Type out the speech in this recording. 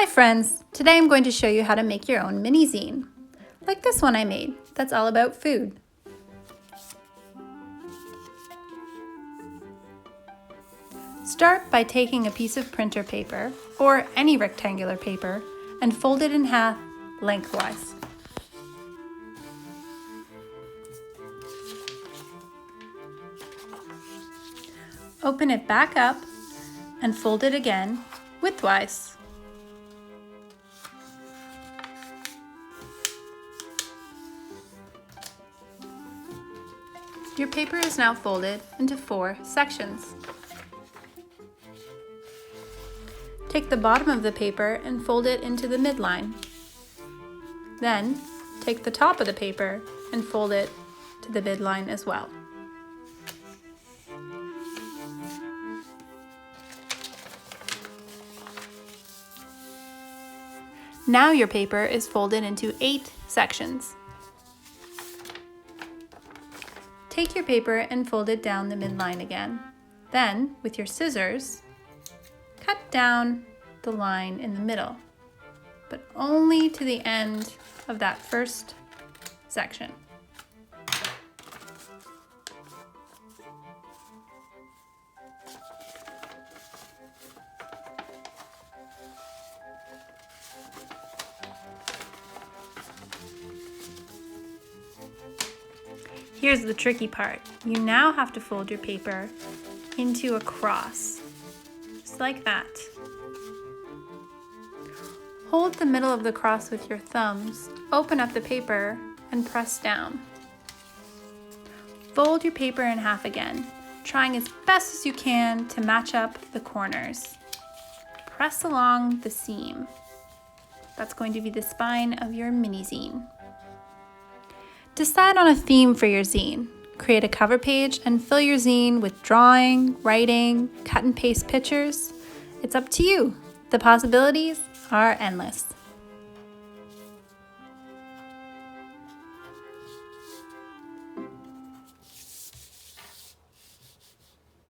Hi friends! Today I'm going to show you how to make your own mini zine, like this one I made that's all about food. Start by taking a piece of printer paper, or any rectangular paper, and fold it in half lengthwise. Open it back up and fold it again widthwise. Your paper is now folded into 4 sections. Take the bottom of the paper and fold it into the midline. Then, take the top of the paper and fold it to the midline as well. Now your paper is folded into 8 sections. Take your paper and fold it down the midline again. Then, with your scissors, cut down the line in the middle, but only to the end of that first section. Here's the tricky part. You now have to fold your paper into a cross, just like that. Hold the middle of the cross with your thumbs, open up the paper, and press down. Fold your paper in half again, trying as best as you can to match up the corners. Press along the seam. That's going to be the spine of your mini zine. Decide on a theme for your zine. Create a cover page and fill your zine with drawing, writing, cut and paste pictures. It's up to you. The possibilities are endless.